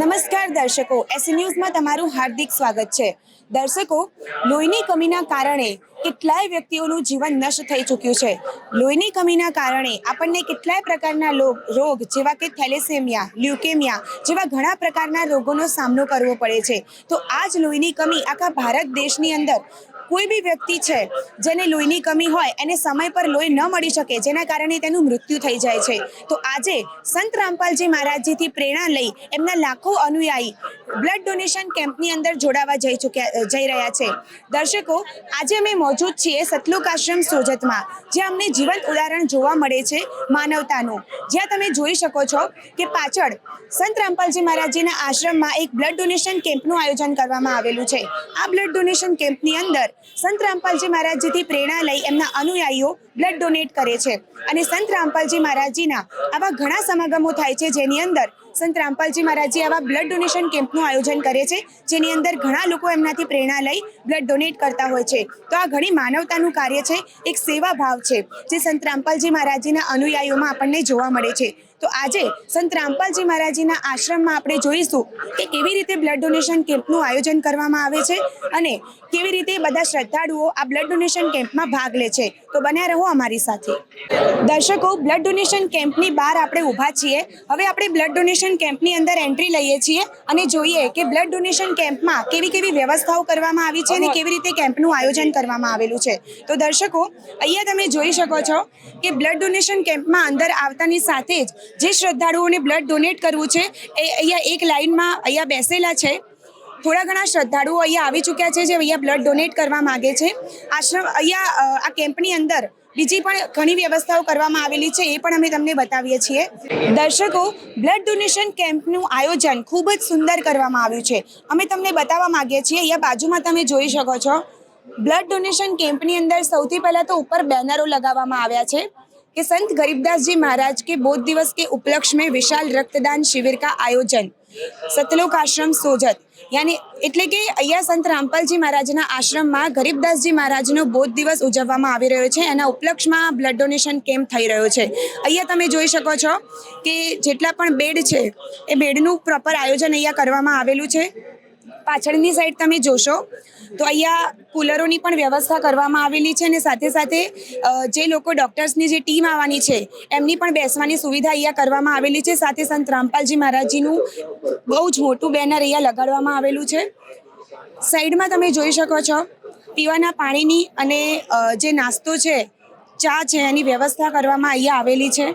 નમસ્કાર દર્શકો, એસી ન્યૂઝમાં તમારું હાર્દિક સ્વાગત છે. દર્શકો, લોહીની કમીના કારણે કેટલાય વ્યક્તિઓનું જીવન નષ્ટ થઈ ચૂક્યું છે. લોહીની કમીના કારણે આપણને કેટલાય પ્રકારના રોગ જેવા કે થેલેસેમિયા, લ્યુકેમિયા જેવા ઘણા પ્રકારના રોગોનો સામનો કરવો પડે છે. તો આ જ લોહીની કમી આખા ભારત દેશની અંદર કોઈ બી વ્યક્તિ છે જેને લોહીની કમી હોય એને સમય પર લોહી ન મળી શકે, જેના કારણે તેનું મૃત્યુ થઈ જાય છે. તો આજે સંત રામપાલજી મહારાજજીથી પ્રેરણા લઈ એમના લાખો અનુયાયી બ્લડ ડોનેશન કેમ્પની અંદર જોડાવા જઈ રહ્યા છે. દર્શકો, આજે અમે મોજૂદ છીએ સતલુક આશ્રમ સોજતમાં, જ્યાં અમને જીવંત ઉદાહરણ જોવા મળે છે માનવતાનું. જ્યાં તમે જોઈ શકો છો કે પાછળ સંત રામપાલજી મહારાજજીના આશ્રમમાં એક બ્લડ ડોનેશન કેમ્પનું આયોજન કરવામાં આવેલું છે. આ બ્લડ ડોનેશન કેમ્પની અંદર સંત રામપાલજી મહારાજજીથી પ્રેરણા લઈ એમના અનુયાયીઓ બ્લડ ડોનેટ કરે છે. અને સંત રામપાલજી મહારાજજીના આવા ઘણા સમાગમો થાય છે, જેની અંદર સંત રામપાલજી મહારાજજી આવા બ્લડ ડોનેશન કેમ્પનું આયોજન કરે છે, જેની અંદર ઘણા લોકો એમનાથી પ્રેરણા લઈ બ્લડ ડોનેટ કરતા હોય છે. તો આ ઘણી માનવતાનું કાર્ય છે, એક સેવા ભાવ છે જે સંત રામપાલજી મહારાજજીના અનુયાયીઓમાં આપણને જોવા મળે છે. તો આજે સંત રામપાલજી મહારાજજીના આશ્રમમાં આપણે જોઈશું કે કેવી રીતે બ્લડ ડોનેશન કેમ્પનું આયોજન કરવામાં આવે છે અને કેવી રીતે બધા શ્રદ્ધાળુઓ આ બ્લડ ડોનેશન કેમ્પમાં ભાગ લે છે. તો બન્યા રહો અમારી સાથે. દર્શકો, બ્લડ ડોનેશન કેમ્પની બહાર આપણે ઊભા છીએ. હવે આપણે બ્લડ ડોનેશન કેમ્પની અંદર એન્ટ્રી લઈએ છીએ અને જોઈએ કે બ્લડ ડોનેશન કેમ્પમાં કેવી કેવી વ્યવસ્થાઓ કરવામાં આવી છે અને કેવી રીતે કેમ્પનું આયોજન કરવામાં આવેલું છે. તો દર્શકો, અહીંયા તમે જોઈ શકો છો કે બ્લડ ડોનેશન કેમ્પમાં અંદર આવતાની સાથે જ જે શ્રદ્ધાળુઓને બ્લડ ડોનેટ કરવું છે એ અહીંયા એક લાઇનમાં અહીંયા બેસેલા છે. થોડા ઘણા શ્રદ્ધાળુઓ અહીંયા આવી ચૂક્યા છે જે અહીંયા બ્લડ ડોનેટ કરવા માગે છે. આશ્રમ અહીંયા આ કેમ્પની અંદર બીજી પણ ઘણી વ્યવસ્થાઓ કરવામાં આવેલી છે, એ પણ અમે તમને બતાવીએ છીએ. દર્શકો, બ્લડ ડોનેશન કેમ્પનું આયોજન ખૂબ જ સુંદર કરવામાં આવ્યું છે. અમે તમને બતાવવા માંગીએ છીએ. અહીંયા બાજુમાં તમે જોઈ શકો છો બ્લડ ડોનેશન કેમ્પની અંદર સૌથી પહેલાં તો ઉપર બેનરો લગાવવામાં આવ્યા છે कि संत गरीबदास जी महाराज के बोध दिवस के उपलक्ष्य में विशाल रक्तदान शिविर का आयोजन सतलोक आश्रम सोजत, यानी એટલે કે અહીંયા સંત રામપાલજી મહારાજના આશ્રમમાં ગરીબદાસજી મહારાજનો બોધ દિવસ ઉજવવામાં આવી રહ્યો છે. એના ઉપલક્ષમાં બ્લડ ડોનેશન કેમ્પ થઈ રહ્યો છે. અહીંયા તમે જોઈ શકો છો કે જેટલા પણ બેડ છે એ બેડનું પ્રોપર આયોજન અહીંયા કરવામાં આવેલું છે. પાછળની સાઈડ તમે જોશો તો અહીંયા કુલરોની પણ વ્યવસ્થા કરવામાં આવેલી છે અને સાથે સાથે જે લોકો ડૉક્ટર્સની જે ટીમ આવવાની છે એમની પણ બેસવાની સુવિધા અહીંયા કરવામાં આવેલી છે. સાથે સંત રામપાલજી મહારાજજીનું બહુ જ મોટું બેનર અહીંયા લગાડવામાં આવેલું છે. સાઈડમાં તમે જોઈ શકો છો પીવાના પાણીની અને જે નાસ્તો છે, ચા છે, એની વ્યવસ્થા કરવામાં અહીંયા આવેલી છે.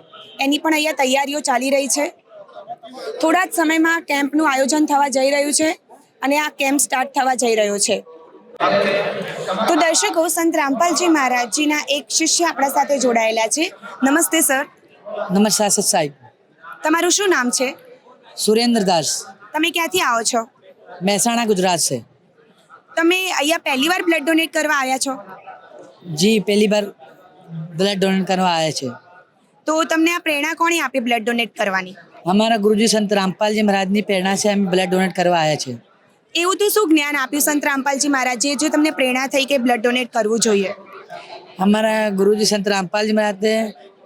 એની પણ અહીંયા તૈયારીઓ ચાલી રહી છે. થોડા જ સમયમાં કેમ્પનું આયોજન થવા જઈ રહ્યું છે અને આ કેમ્પ સ્ટાર્ટ થવા જઈ રહ્યો છે. તો દર્શકો, સંત રામપાલજી મહારાજજીના એક શિષ્ય આપણા સાથે જોડાયેલા છે. નમસ્તે સર. નમસ્કાર સાહેબ. તમારું શું નામ છે? સુરેન્દ્રદાસ. તમે ક્યાંથી આવો છો? મહેસાણા, ગુજરાત છે. તમે અહીંયા પહેલી વાર બ્લડ ડોનેટ કરવા આવ્યા છો? જી, પહેલી બાર બ્લડ ડોનેટ કરવા આવ્યા છે. તો તમને આ પ્રેરણા કોણે આપી બ્લડ ડોનેટ કરવાની? અમારા ગુરુજી સંત રામપાલજી મહારાજની પ્રેરણા છે. અમે બ્લડ ડોનેટ કરવા આવ્યા છે. એવું તો શું જ્ઞાન આપ્યું સંત રામપાલજી મહારાજે જો તમને પ્રેરણા થઈ કે બ્લડ ડોનેટ કરવું જોઈએ? અમારા ગુરુજી સંત રામપાલજી મહારાજે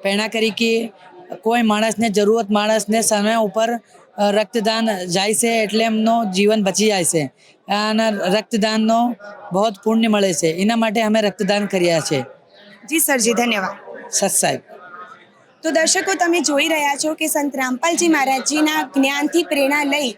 પ્રેરણા કરી કે કોઈ માણસને જરૂરત માણસને સમય ઉપર રક્તદાન જાય છે એટલે એમનો જીવન બચી જાય છે. અને રક્તદાનનો બહુ પુણ્ય મળે છે. એના માટે અમે રક્તદાન કર્યા છે. જી સરજી, ધન્યવાદ. સત સાહેબ. તો દર્શકો, તમે જોઈ રહ્યા છો કે સંત રામપાલજી મહારાજજીના જ્ઞાનથી પ્રેરણા લઈ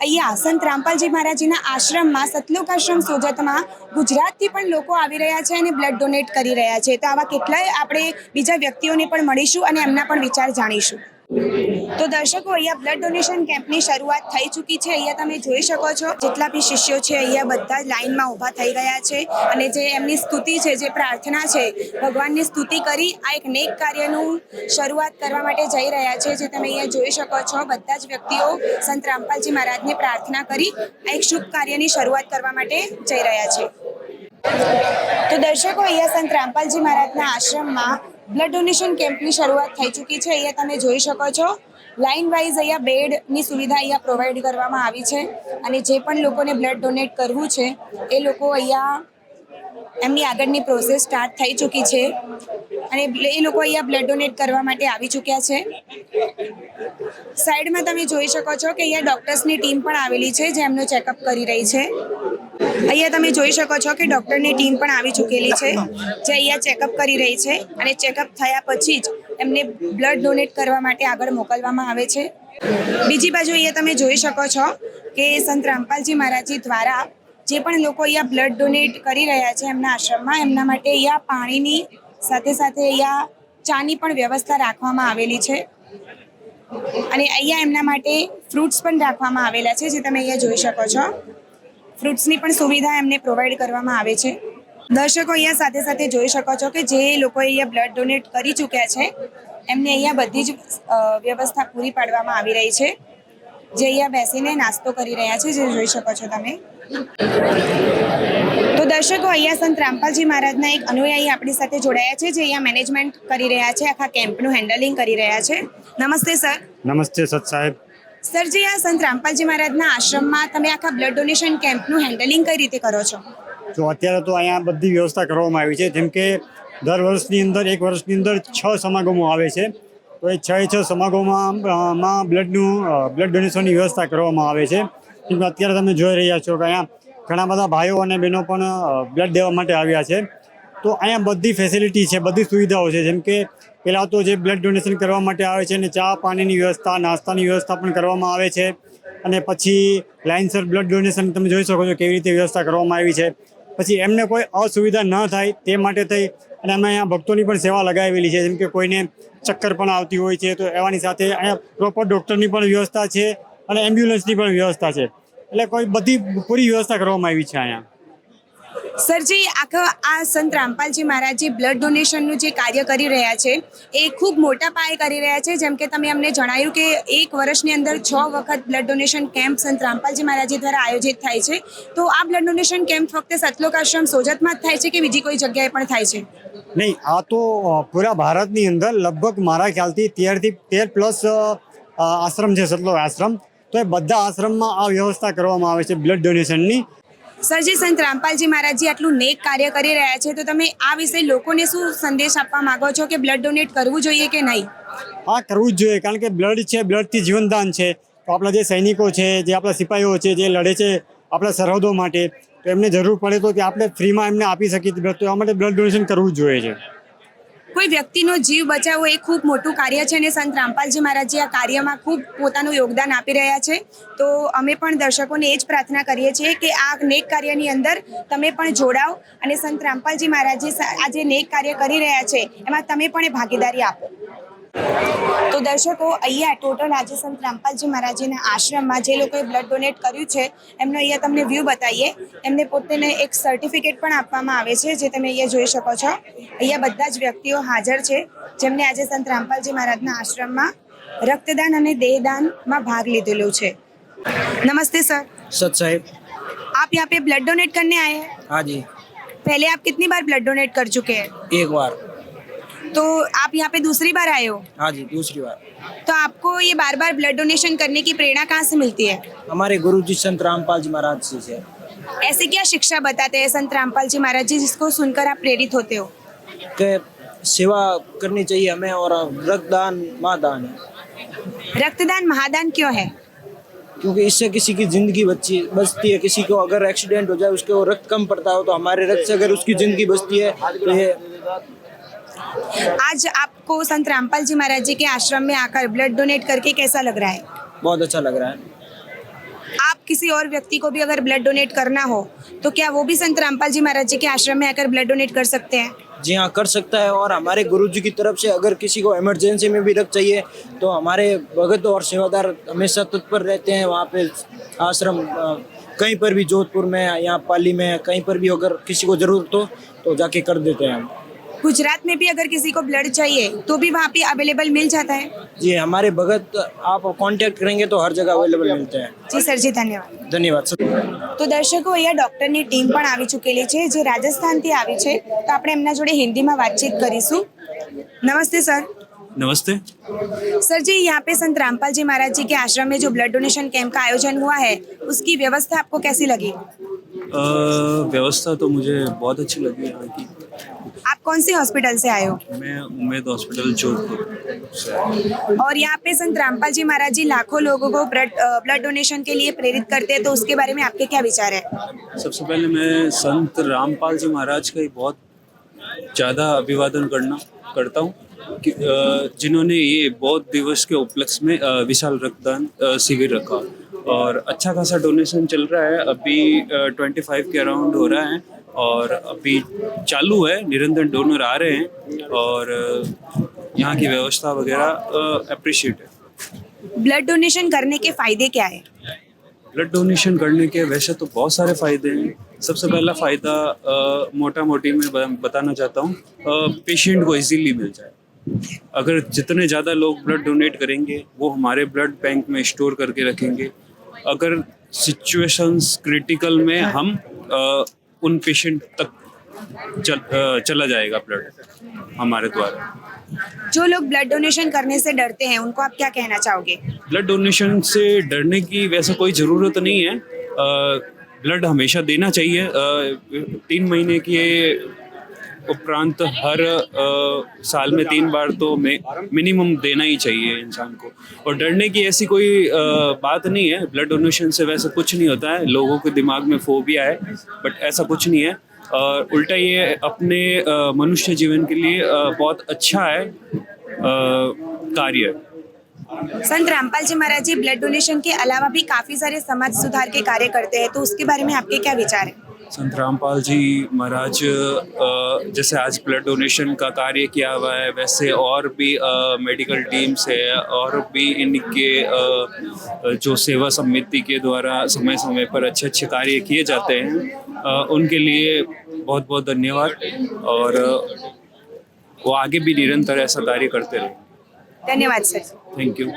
અહીંયા સંત રામપાલજી મહારાજજીના આશ્રમમાં સતલોક આશ્રમ સોજતમાં ગુજરાતથી પણ લોકો આવી રહ્યા છે અને બ્લડ ડોનેટ કરી રહ્યા છે. તો આવા કેટલાય આપણે બીજા વ્યક્તિઓને પણ મળીશું અને એમના પણ વિચાર જાણીશું. તો દર્શકો, અહીંયા બ્લડ ડોનેશન કેમ્પની શરૂઆત થઈ ચૂકી છે. અહીંયા તમે જોઈ શકો છો જેટલા બી શિષ્યો છે અહીંયા બધા જ લાઇનમાં ઊભા થઈ ગયા છે અને જે એમની સ્તુતિ છે, જે પ્રાર્થના છે, ભગવાનની સ્તુતિ કરી આ એક નેક કાર્યનું શરૂઆત કરવા માટે જઈ રહ્યા છે. જે તમે અહીંયા જોઈ શકો છો બધા જ વ્યક્તિઓ સંત રામપાલજી મહારાજને પ્રાર્થના કરી આ એક શુભ કાર્યની શરૂઆત કરવા માટે જઈ રહ્યા છે. તો દર્શકો, અહીંયા સંત રામપાલજી મહારાજના આશ્રમમાં બ્લડ ડોનેશન કેમ્પની શરૂઆત થઈ ચૂકી છે. અહીંયા તમે જોઈ શકો છો લાઇન વાઇઝ અહીંયા બેડની સુવિધા અહીંયા પ્રોવાઈડ કરવામાં આવી છે અને જે પણ લોકોને બ્લડ ડોનેટ કરવું છે એ લોકો અહીંયા એમની આગળની પ્રોસેસ સ્ટાર્ટ થઈ ચૂકી છે અને એ લોકો અહીંયા બ્લડ ડોનેટ કરવા માટે આવી ચૂક્યા છે. સાઈડમાં તમે જોઈ શકો છો કે અહીંયા ડૉક્ટર્સની ટીમ પણ આવેલી છે જે એમનું ચેકઅપ કરી રહી છે. અહીંયા તમે જોઈ શકો છો કે ડૉક્ટરની ટીમ પણ આવી ચૂકેલી છે જે અહીંયા ચેકઅપ કરી રહી છે અને ચેકઅપ થયા પછી જ એમને બ્લડ ડોનેટ કરવા માટે આગળ મોકલવામાં આવે છે. બીજી બાજુ અહીંયા તમે જોઈ શકો છો કે સંત રામપાલજી મહારાજજી દ્વારા જે પણ લોકો અહીંયા બ્લડ ડોનેટ કરી રહ્યા છે એમના આશ્રમમાં, એમના માટે અહીંયા પાણીની સાથે સાથે અહીંયા ચાની પણ વ્યવસ્થા રાખવામાં આવેલી છે અને અહીંયા એમના માટે ફ્રૂટ્સ પણ રાખવામાં આવેલા છે જે તમે અહીંયા જોઈ શકો છો. ફ્રૂટ્સની પણ સુવિધા એમને પ્રોવાઈડ કરવામાં આવે છે. દર્શકો અહીંયા સાથે સાથે જોઈ શકો છો કે જે લોકો અહીંયા બ્લડ ડોનેટ કરી ચૂક્યા છે એમને અહીંયા બધી જ વ્યવસ્થા પૂરી પાડવામાં આવી રહી છે, જે અહીંયા બેસીને નાસ્તો કરી રહ્યા છે, જે જોઈ શકો છો તમે. તો દર્શકો અહીંયા સંત રામપાલજી મહારાજના એક અનુયાયી આપણી સાથે જોડાયા છે જે અહીંયા મેનેજમેન્ટ કરી રહ્યા છે, આખા કેમ્પનું હેન્ડલિંગ કરી રહ્યા છે. નમસ્તે સર. નમસ્તે સત સાહેબ. સરજી, આ સંત રામપાલજી મહારાજના આશ્રમમાં તમે આખા બ્લડ ડોનેશન કેમ્પનું હેન્ડલિંગ કઈ રીતે કરો છો? તો અત્યારે તો અહીંયા બધી વ્યવસ્થા કરવામાં આવી છે. જેમ કે દર વર્ષની અંદર એક વર્ષની અંદર 6 સમાગમો આવે છે, તો એ 6 સમાગમોમાં બ્લડ ડોનેશનની વ્યવસ્થા કરવામાં આવે છે. કેમ કે અત્યારે તમે જોઈ રહ્યા છો કે અહીંયા ઘણા બધા ભાઈઓ અને બહેનો પણ બ્લડ દેવા માટે આવ્યા છે. તો અહીંયા બધી ફેસિલિટી છે, બધી સુવિધાઓ છે. જેમ કે પહેલાં તો જે બ્લડ ડોનેશન કરવા માટે આવે છે અને ચા પાણીની વ્યવસ્થા, નાસ્તાની વ્યવસ્થા પણ કરવામાં આવે છે. અને પછી લાઇનસર બ્લડ ડોનેશન તમે જોઈ શકો છો કેવી રીતે વ્યવસ્થા કરવામાં આવી છે. પછી એમને કોઈ અસુવિધા ન થાય તે માટે થઈ અને અમે અહીંયા ભક્તોની પણ સેવા લગાવેલી છે. જેમ કે કોઈને ચક્કર પણ આવતી હોય છે તો એવાની સાથે અહીંયા પ્રોપર ડૉક્ટરની પણ વ્યવસ્થા છે અને એમ્બ્યુલન્સની પણ વ્યવસ્થા છે. એટલે કોઈ બધી પૂરી વ્યવસ્થા કરવામાં આવી છે અહીંયા. સરજી, આખા આ સંત રામપાલજી મહારાજજી બ્લડ ડોનેશનનું જે કાર્ય કરી રહ્યા છે એ ખૂબ મોટા પાયે કરી રહ્યા છે. જેમ કે તમે અમને જણાવ્યું કે એક વર્ષની અંદર 6 વખત બ્લડ ડોનેશન કેમ્પ સંત રામપાલજી મહારાજજી દ્વારા આયોજિત થાય છે. તો આ બ્લડ ડોનેશન કેમ્પ ફક્ત સતલોક આશ્રમ સોજતમાં જ થાય છે કે બીજી કોઈ જગ્યાએ પણ થાય છે? નહીં, આ તો પૂરા ભારતની અંદર લગભગ મારા ખ્યાલથી 13+ આશ્રમ છે, સતલોક આશ્રમ. તો એ બધા આશ્રમમાં આ વ્યવસ્થા કરવામાં આવે છે બ્લડ ડોનેશનની. સરજી, સંત રામપાલજી મહારાજજી આટલું નેક કાર્ય કરી રહ્યા છે તો તમે આ વિશે લોકોને શું સંદેશ આપવા માંગો છો કે બ્લડ ડોનેટ કરવું જોઈએ કે નહીં? હા, કરવું જ જોઈએ. કારણ કે બ્લડ છે, બ્લડથી જીવનદાન છે. તો આપણા જે સૈનિકો છે, જે આપણા સિપાહીઓ છે, જે લડે છે આપણા સરહદો માટે, તો એમને જરૂર પડે તો કે આપણે ફ્રીમાં એમને આપી શકીએ બ્લડ. તો એ માટે બ્લડ ડોનેશન કરવું જ જોઈએ છે. કોઈ વ્યક્તિનો જીવ બચાવવો એ ખૂબ મોટું કાર્ય છે અને સંત રામપાલજી મહારાજજી આ કાર્યમાં ખૂબ પોતાનું યોગદાન આપી રહ્યા છે. તો અમે પણ દર્શકોને એ જ પ્રાર્થના કરીએ છીએ કે આ નેક કાર્યની અંદર તમે પણ જોડાઓ અને સંત રામપાલજી મહારાજજી આ જે નેક કાર્ય કરી રહ્યા છે એમાં તમે પણ એ ભાગીદારી આપો. તો દર્શકો, અહીંયા ટોટલ આજે સંત રામપાલજી મહારાજજીના આશ્રમમાં જે લોકોએ બ્લડ ડોનેટ કર્યું છે એમનો અહીંયા તમને વ્યૂ બતાવીએ. એમને પોતાને એક સર્ટિફિકેટ પણ આપવામાં આવે છે જે તમે અહીંયા જોઈ શકો છો. અહીંયા બધા જ વ્યક્તિઓ હાજર છે જેમને આજે સંત રામપાલજી મહારાજના આશ્રમમાં રક્તદાન અને देहदाનમાં भाग લીધેલો છે. नमस्ते सर. सच साहिब. आप यहाँ पे ब्लड डोनेट करने आए हैं? हाँ जी, पहले आप कितनी बार ब्लड डोनेट कर चुके हैं? एक बार. तो आप यहाँ पे दूसरी बार आए हो, हाँ जी, दूसरी बार. तो आपको ये बार बार ब्लड डोनेशन करने की प्रेरणा कहाँ से मिलती है? हमारे गुरुजी संत रामपाल जी महाराज जी से. ऐसे क्या शिक्षा बताते हैं संत रामपाल जी महाराज जी जिसको सुनकर आप प्रेरित होते हो? कि सेवा करनी चाहिए हमें और रक्तदान महादान है. रक्तदान महादान क्यों है? क्योंकि इससे किसी की जिंदगी बचती है. किसी को अगर एक्सीडेंट हो जाए, उसको रक्त कम पड़ता हो, तो हमारे रक्त से अगर उसकी जिंदगी बचती है तो ये. आज आपको संत रामपाल जी महाराज जी के आश्रम में आकर ब्लड डोनेट करके कैसा लग रहा है? बहुत अच्छा लग रहा है. आप किसी और व्यक्ति को भी अगर ब्लड डोनेट करना हो तो क्या वो भी संत रामपाल जी महाराज जी के आश्रम में आकर ब्लड डोनेट कर सकते हैं? जी हाँ, कर सकता है. और हमारे गुरुजी की तरफ से अगर किसी को इमरजेंसी में भी रक्त चाहिए तो हमारे भगत और सेवादार हमेशा तत्पर रहते हैं. वहाँ पे आश्रम कहीं पर भी, जोधपुर में, यहाँ पाली में, कहीं पर भी अगर किसी को ज़रूरत हो तो जाके कर देते हैं हम. गुजरात में भी अगर किसी को ब्लड चाहिए तो भी वहाँ पे अवेलेबल मिल जाता है? जी, हमारे भगत आप कांटेक्ट करेंगे तो हर जगह अवेलेबल मिलते हैं. जी सर जी, धन्यवाद. ધન્યવાદ સર. તો દર્શકો, અહીંયા ડૉક્ટરની ટીમ પણ આવી ચૂકેલી છે જે રાજસ્થાનથી આવી છે. તો આપણે એમના જોડે હિન્દીમાં વાતચીત કરીશું. નમસ્તે સર. नमस्ते. सर जी, यहाँ पे संत रामपाल जी महाराज जी के आश्रम में जो ब्लड डोनेशन कैंप का आयोजन हुआ है उसकी व्यवस्था आपको कैसी लगी? व्यवस्था तो मुझे बहुत अच्छी लगी यहाँ की। आप कौन सी हॉस्पिटल से आए हो? मैं उम्मीद हॉस्पिटल जोधपुर से आया हूँ। और यहाँ पे संत रामपाल जी महाराज जी लाखों लोगों को ब्लड डोनेशन के लिए प्रेरित करते हैं, तो उसके बारे में आपके क्या विचार है? सबसे पहले मैं संत रामपाल जी महाराज का ही बहुत ज़्यादा अभिवादन करता हूँ कि जिन्होंने ये बौद्ध दिवस के उपलक्ष्य में विशाल रक्तदान शिविर रखा और अच्छा खासा डोनेशन चल रहा है। अभी 25 के अराउंड हो रहा है और अभी चालू है, निरंतर डोनर आ रहे हैं और यहाँ की व्यवस्था वगैरह अप्रिशिएट है। ब्लड डोनेशन करने के फायदे क्या है? ब्लड डोनेशन करने के वैसे तो बहुत सारे फ़ायदे हैं। सबसे पहला फ़ायदा मोटा मोटी में बताना चाहता हूँ, पेशेंट को इजीली मिल जाए। अगर जितने ज़्यादा लोग ब्लड डोनेट करेंगे वो हमारे ब्लड बैंक में स्टोर करके रखेंगे। अगर सिचुएशंस क्रिटिकल में हम उन पेशेंट तक चला जाएगा ब्लड हमारे द्वारा। जो लोग ब्लड डोनेशन करने से डरते हैं उनको आप क्या कहना चाहोगे? ब्लड डोनेशन से डरने की वैसे कोई ज़रूरत नहीं है। ब्लड हमेशा देना चाहिए। 3 महीने के उपरांत हर साल में 3 बार तो मिनिमम देना ही चाहिए इंसान को। और डरने की ऐसी कोई बात नहीं है। ब्लड डोनेशन से वैसे कुछ नहीं होता है। लोगों के दिमाग में फोबिया है, बट ऐसा कुछ नहीं है। उल्टा ये अपने मनुष्य जीवन के लिए बहुत अच्छा है कार्य। संत रामपाल जी महाराज जी ब्लड डोनेशन के अलावा भी काफी सारे समाज सुधार के कार्य करते हैं, तो उसके बारे में आपके क्या विचार है? संत रामपाल जी महाराज जैसे आज ब्लड डोनेशन का कार्य किया हुआ है, वैसे और भी मेडिकल टीम्स है और भी इनके जो सेवा समिति के द्वारा समय समय पर अच्छे अच्छे कार्य किए जाते हैं। उनके लिए बहुत बहुत धन्यवाद और वो आगे भी निरंतर ऐसा कार्य करते रहे। ધન્યવાદ સર. Thank you.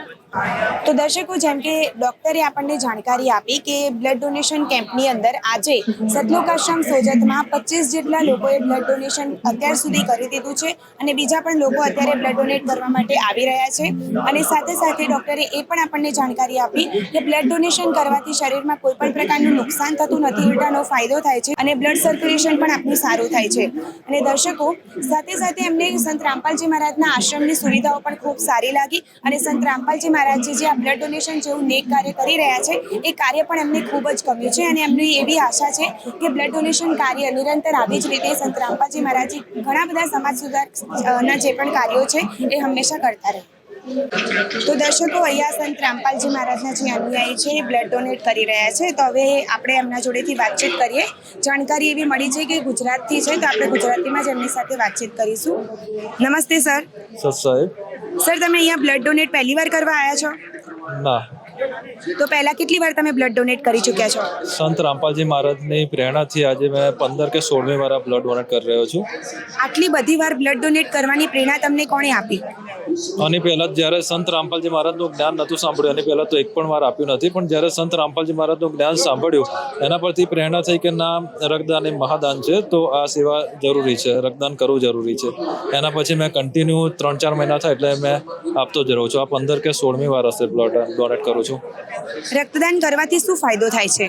તો દર્શકો, જેમ કે ડોક્ટરે આપણને જાણકારી આપી કે બ્લડ ડોનેશન કેમ્પની અંદર આજે સતલોક આશ્રમ સોજતમાં 25 જેટલા લોકોએ બ્લડ ડોનેશન અત્યાર સુધી કરી દીધું છે અને બીજા પણ લોકો અત્યારે બ્લડ ડોનેટ કરવા માટે આવી રહ્યા છે. અને સાથે સાથે ડોક્ટરે એ પણ આપણને જાણકારી આપી કે બ્લડ ડોનેશન કરવાથી શરીરમાં કોઈ પણ પ્રકારનું નુકસાન થતું નથી, ઉલટાનો ફાયદો થાય છે અને બ્લડ સર્ક્યુલેશન પણ આપણું સારું થાય છે. અને દર્શકો, સાથે સાથે એમને સંત રામપાલજી મહારાજના આશ્રમની સુવિધાઓ પણ ખૂબ સારી લાગી અને સંત રામપાલજી મહારાજજી જે આ બ્લડ ડોનેશન જેવું નેક કાર્ય કરી રહ્યા છે એ કાર્ય પણ એમને ખૂબ જ ગમ્યું છે અને એમની એવી આશા છે કે બ્લડ ડોનેશન કાર્ય નિરંતર આવી જ રીતે સંત રામપાલજી મહારાજજી ઘણા બધા સમાજ સુધારના જે પણ કાર્યો છે એ હંમેશા કરતા રહે. તો દર્શકો, અહીંયા સંત રામપાલજી મહારાજના જે અનુયાયી છે એ બ્લડ ડોનેટ કરી રહ્યા છે. તો હવે આપણે એમના જોડેથી વાતચીત કરીએ. જાણકારી એવી મળી છે કે ગુજરાતથી છે, તો આપણે ગુજરાતીમાં જ એમની સાથે વાતચીત કરીશું. નમસ્તે સર. સાહેબ. સર, તમે અહીંયા બ્લડ ડોનેટ પહેલી વાર કરવા આવ્યા છો? ના. તો પહેલા કેટલી વાર તમે બ્લડ ડોનેટ કરી ચૂક્યા છો? સંત રામપાલજી મહારાજની પ્રેરણાથી આજે મેં 15 કે 16મી વાર બ્લડ ડોનેટ કરી રહ્યો છું. આટલી બધી વાર બ્લડ ડોનેટ કરવાની પ્રેરણા તમને કોણે આપી? આની પહેલાં જ્યારે સંત રામપાલજી મહારાજનું જ્ઞાન નહોતું સાંભળ્યું, આની પહેલાં તો એક પણ વાર આપ્યું નથી, પણ જ્યારે સંત રામપાલજી મહારાજનું જ્ઞાન સાંભળ્યું એના પરથી પ્રેરણા થઈ કે ના, રક્તદાન એ મહાદાન છે, તો આ સેવા જરૂરી છે, રક્તદાન કરવું જરૂરી છે. એના પછી મેં કન્ટિન્યુ 3-4 મહિના થાય એટલે મેં આપતો જ રહું છું. આ 15 કે 16મી વાર હશે બ્લડ ડોનેટ કરું છું. રક્તદાન કરવાથી શું ફાયદો થાય છે?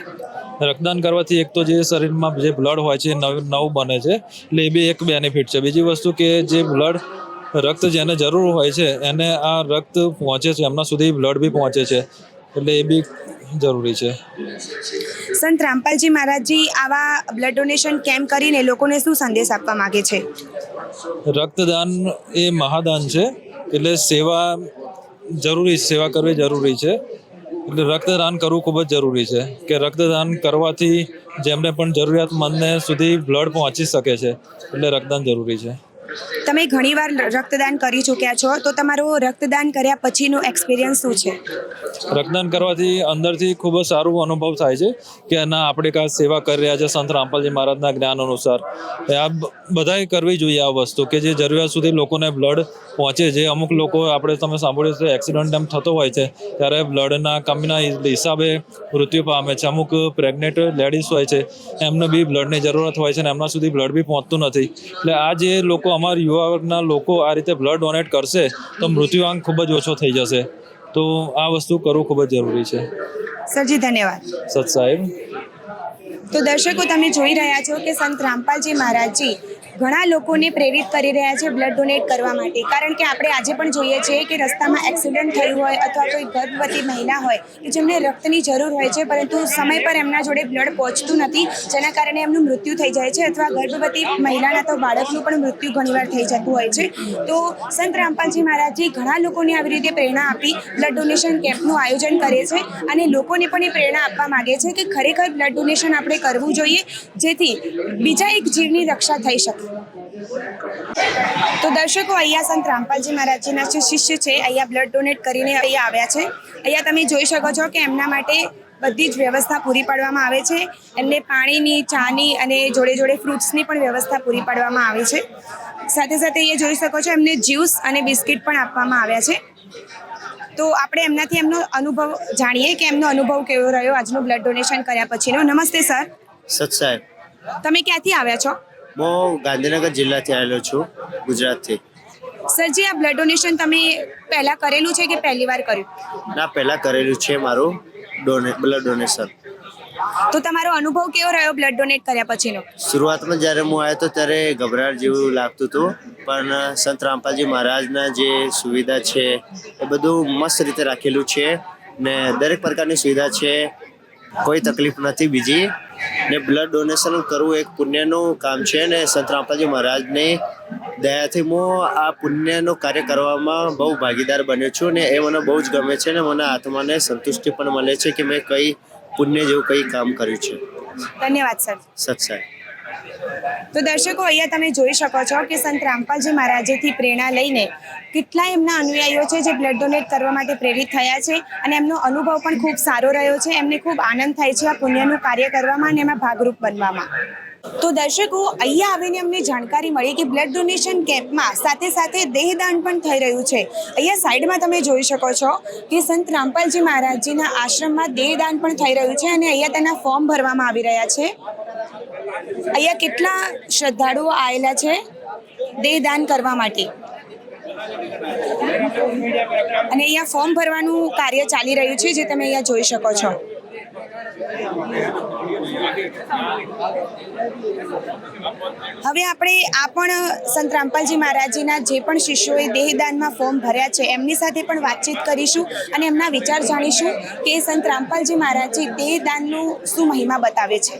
રક્તદાન કરવાથી એક તો જે શરીરમાં જે બ્લડ હોય છે નવું બને છે, એટલે એ બી એક બેનિફિટ છે. બીજી વસ્તુ કે જે બ્લડ રક્ત જેને જરૂર હોય છે એને આ રક્ત પહોંચે છે, એમના સુધી બ્લડ બી પહોંચે છે, એટલે એ બી જરૂરી છે. સંત રામપાલજી મહારાજજી આવા બ્લડ ડોનેશન કેમ્પ કરીને લોકોને શું સંદેશ આપવા માંગે છે? રક્તદાન એ મહાદાન છે, એટલે સેવા જરૂરી, સેવા કરવી જરૂરી છે. એટલે રક્તદાન કરવું ખૂબ જ જરૂરી છે કે રક્તદાન કરવાથી જેમને પણ જરૂરિયાતમંદને સુધી બ્લડ પહોંચી શકે છે, એટલે રક્તદાન જરૂરી છે. તમે ઘણીવાર રક્તદાન કરી ચૂક્યા છો, તો તમારો રક્તદાન કર્યા પછીનો એક્સપિરિયન્સ શું છે? રક્તદાન કરવાથી અંદરથી ખૂબ જ સારું અનુભવ થાય છે કે ના, આપણે કાંઈ સેવા કરી રહ્યા છે સંત રામપાલજી મહારાજના જ્ઞાન અનુસાર. આ બધાએ કરવી જોઈએ આ વસ્તુ કે જે જરૂરિયાત સુધી લોકોને બ્લડ પહોંચે. જે અમુક લોકો આપણે તમે સાંભળ્યું છે એક્સિડન્ટ એમ થતો હોય છે ત્યારે બ્લડના કમીના હિસાબે મૃત્યુ પામે છે. અમુક પ્રેગ્નેન્ટ લેડીઝ હોય છે એમને બી બ્લડની જરૂરત હોય છે ને એમના સુધી બ્લડ બી પહોંચતું નથી. એટલે આ જે લોકો, અમારા યુવા વર્ગના લોકો આ રીતે બ્લડ ડોનેટ કરશે તો મૃત્યુઆંક ખૂબ જ ઓછો થઈ જશે. તો આ વસ્તુ કરવું ખૂબ જ જરૂરી છે. સરજી, ધન્યવાદ. સત સાહેબ. તો દર્શકો તમે જોઈ રહ્યા છો કે સંત રામપાલજી મહારાજજી ઘણા લોકોને પ્રેરિત કરી રહ્યા છે બ્લડ ડોનેટ કરવા માટે, કારણ કે આપણે આજે પણ જોઈએ છીએ કે રસ્તામાં એક્સિડન્ટ થયું હોય અથવા કોઈ ગર્ભવતી મહિલા હોય કે જેમને રક્તની જરૂર હોય છે પરંતુ સમય પર એમના જોડે બ્લડ પહોંચતું નથી, જેના કારણે એમનું મૃત્યુ થઈ જાય છે અથવા ગર્ભવતી મહિલાના તો બાળકનું પણ મૃત્યુ ઘણીવાર થઈ જતું હોય છે. તો સંત રામપાલજી મહારાજજી ઘણા લોકોને આવી રીતે પ્રેરણા આપી બ્લડ ડોનેશન કેમ્પનું આયોજન કરે છે અને લોકોને પણ એ પ્રેરણા આપવા માગે છે કે ખરેખર બ્લડ ડોનેશન આપણે કરવું જોઈએ જેથી બીજા એક જીવની રક્ષા થઈ શકે. તો દર્શકો અહીંયા સંત રામપાલજી મહારાજજીના જે શિષ્ય છે અહીંયા બ્લડ ડોનેટ કરીને અહીંયા આવ્યા છે. અહીંયા તમે જોઈ શકો છો કે એમના માટે બધી જ વ્યવસ્થા પૂરી પાડવામાં આવે છે. એમને પાણીની, ચાની અને જોડે જોડે ફ્રૂટ્સની પણ વ્યવસ્થા પૂરી પાડવામાં આવે છે. સાથે સાથે અહીંયા જોઈ શકો છો એમને જ્યુસ અને બિસ્કિટ પણ આપવામાં આવ્યા છે. તો આપણે એમનાથી એમનો અનુભવ જાણીએ કે એમનો અનુભવ કેવો રહ્યો આજનું બ્લડ ડોનેશન કર્યા પછીનો. નમસ્તે સર. સત સાહેબ, તમે ક્યાંથી આવ્યા છો? હું ગાંધીનગર જિલ્લાથી આવેલો છું, ગુજરાતથી. સરજી, આ બ્લડ ડોનેશન તમે પહેલાં કરેલું છે કે પહેલી વાર કર્યું? ના, પહેલાં કરેલું છે મારું બ્લડ ડોનેશન. તો તમારો અનુભવ કેવો રહ્યો બ્લડ ડોનેટ કર્યા પછીનો? શરૂઆતમાં જ્યારે હું આવ્યો હતો ત્યારે ગભરાટ જેવું લાગતું હતું, પણ સંત રામપાલજી મહારાજના જે સુવિધા છે એ બધું મસ્ત રીતે રાખેલું છે ને દરેક પ્રકારની સુવિધા છે, કોઈ તકલીફ નથી બીજી. ને બ્લડ ડોનેશન કરવું એક પુણ્યનું કામ છે ને સંત રામપાલજી મહારાજની દયાથી હું આ પુણ્યનું કાર્ય કરવામાં બહુ ભાગીદાર બન્યો છું ને એ મને બહુ જ ગમે છે ને મને આત્માને સંતુષ્ટિ પણ મળે છે કે મેં કંઈ પુણ્ય જેવું કંઈ કામ કર્યું છે. ધન્યવાદ સર. સત્સાય. તો દર્શકો અહીંયા તમે જોઈ શકો છો કે સંત રામપાલજી મહારાજેથી પ્રેરણા લઈને કેટલાય એમના અનુયાયીઓ છે જે બ્લડ ડોનેટ કરવા માટે પ્રેરિત થયા છે અને એમનો અનુભવ પણ ખૂબ સારો રહ્યો છે. એમને ખૂબ આનંદ થાય છે આ પુણ્યનું કાર્ય કરવામાં અને એમાં ભાગરૂપ બનવામાં. તો દર્શકો અહીંયા આવીને અમને જાણકારી મળી કે બ્લડ ડોનેશન કેમ્પમાં સાથે સાથે દેહદાન પણ થઈ રહ્યું છે. અહીંયા સાઈડમાં તમે જોઈ શકો છો કે સંત રામપાલજી મહારાજજીના આશ્રમમાં દેહદાન પણ થઈ રહ્યું છે અને અહીંયા તેના ફોર્મ ભરવામાં આવી રહ્યા છે. અહીંયા કેટલા શ્રદ્ધાળુઓ આવેલા છે દેહદાન કરવા માટે અને અહીંયા ફોર્મ ભરવાનું કાર્ય ચાલી રહ્યું છે જે તમે અહીંયા જોઈ શકો છો. હવે આપણે આ પણ સંત રામપાલજી મહારાજજીના જે પણ શિષ્યોએ દેહદાનમાં ફોર્મ ભર્યા છે એમની સાથે પણ વાતચીત કરીશું અને એમના વિચાર જાણીશું કે સંત રામપાલજી મહારાજજી દેહદાનનું શું મહિમા બતાવે છે.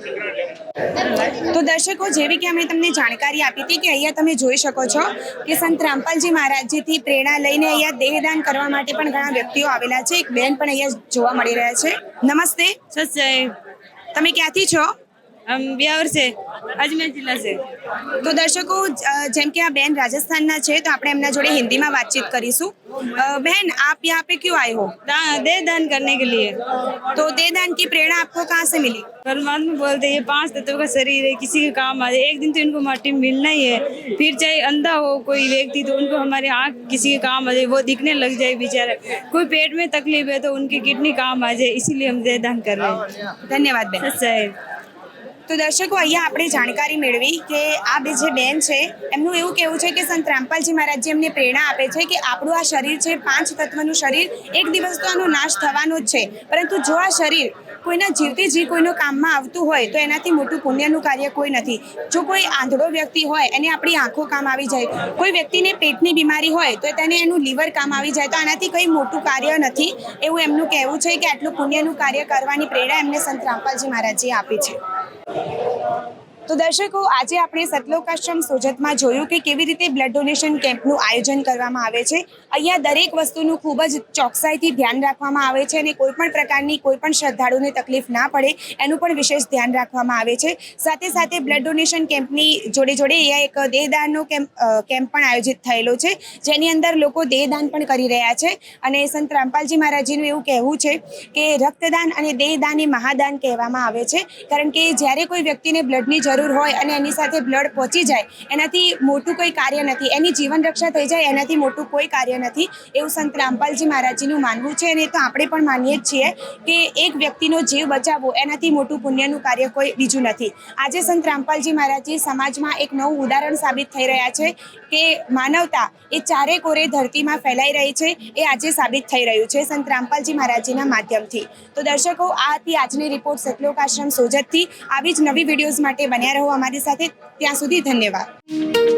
તો દર્શકો, જેવી કે અમે તમને જાણકારી આપી હતી કે અહીંયા તમે જોઈ શકો છો કે સંત રામપાલજી મહારાજજીથી પ્રેરણા લઈને અહીંયા દેહદાન કરવા માટે પણ ઘણા વ્યક્તિઓ આવેલા છે. એક બેન પણ અહીંયા જોવા મળી રહ્યા છે. નમસ્તે. सच તમે ક્યાંથી છો? हम ब्यावर से अजमेर जिला से. તો દર્શકો, જેમ કે આ બેન રાજસ્થાનના છે તો આપણે એમના જોડે હિન્દીમાં વાતચીત કરીશું. बहन, आप यहाँ पे क्यों आए हो? दे दान करने के लिए. तो देदान की प्रेरणा आपको कहाँ से मिली? परमात्मा बोलते ये 5 तत्व का शरीर है, किसी के काम आ जाए. एक दिन तो इनको माटी में मिलना ही है. फिर चाहे अंधा हो कोई व्यक्ति तो उनको हमारे आँख किसी के काम आ जाए, वो दिखने लग जाए बेचारा. कोई पेट में तकलीफ है तो उनकी किडनी काम आ जाए, इसीलिए हम दे दान कर रहे हैं. ધન્યવાદ બેન. सच है. તો દર્શકો, અહીંયા આપણે જાણકારી મેળવી કે આ બે જે બેન છે એમનું એવું કહેવું છે કે સંત રામપાલજી મહારાજજી એમને પ્રેરણા આપે છે કે આપણું આ શરીર છે 5 તત્વનું શરીર, એક દિવસ તો આનો નાશ થવાનો જ છે, પરંતુ જો આ શરીર કોઈના જીવતી જી કોઈનું કામમાં આવતું હોય તો એનાથી મોટું પુણ્યનું કાર્ય કોઈ નથી. જો કોઈ આંધળો વ્યક્તિ હોય એને આપણી આંખો કામ આવી જાય, કોઈ વ્યક્તિને પેટની બીમારી હોય તો તેને એનું લીવર કામ આવી જાય, તો આનાથી કંઈ મોટું કાર્ય નથી એવું એમનું કહેવું છે કે આટલું પુણ્યનું કાર્ય કરવાની પ્રેરણા એમને સંત રામપાલજી મહારાજજીએ આપી છે. તો દર્શકો, આજે આપણે સતલોકાશ્રમ સોજતમાં જોયું કે કેવી રીતે બ્લડ ડોનેશન કેમ્પનું આયોજન કરવામાં આવે છે. અહીંયા દરેક વસ્તુનું ખૂબ જ ચોકસાઈથી ધ્યાન રાખવામાં આવે છે અને કોઈ પણ પ્રકારની કોઈ પણ શ્રદ્ધાળુને તકલીફ ના પડે એનું પણ વિશેષ ધ્યાન રાખવામાં આવે છે. સાથે સાથે બ્લડ ડોનેશન કેમ્પની જોડે જોડે અહીંયા એક દેહદાનનો કેમ્પ પણ આયોજિત થયેલો છે જેની અંદર લોકો દેહદાન પણ કરી રહ્યા છે. અને સંત રામપાલજી મહારાજજીનું એવું કહેવું છે કે રક્તદાન અને દેહદાન એ મહાદાન કહેવામાં આવે છે, કારણ કે જ્યારે કોઈ વ્યક્તિને બ્લડની જરૂર જરૂર હોય અને એની સાથે બ્લડ પહોંચી જાય એનાથી મોટું કોઈ કાર્ય નથી, એની જીવન રક્ષા થઈ જાય એનાથી મોટું કોઈ કાર્ય નથી, એવું સંત રામપાલજી મહારાજજીનું માનવું છે. અને એ તો આપણે પણ માનીએ જ છીએ કે એક વ્યક્તિનો જીવ બચાવવો એનાથી મોટું પુણ્યનું કાર્ય કોઈ બીજું નથી. આજે સંત રામપાલજી મહારાજજી સમાજમાં એક નવું ઉદાહરણ સાબિત થઈ રહ્યા છે કે માનવતા એ ચારે કોરે ધરતીમાં ફેલાઈ રહી છે, એ આજે સાબિત થઈ રહ્યું છે સંત રામપાલજી મહારાજજીના માધ્યમથી. તો દર્શકો, આ હતી આજની રિપોર્ટ સતલોક આશ્રમ સોજતથી. આવી જ નવી વિડીયોઝ માટે બન્યા રહો અમારી સાથે. ત્યાં સુધી ધન્યવાદ.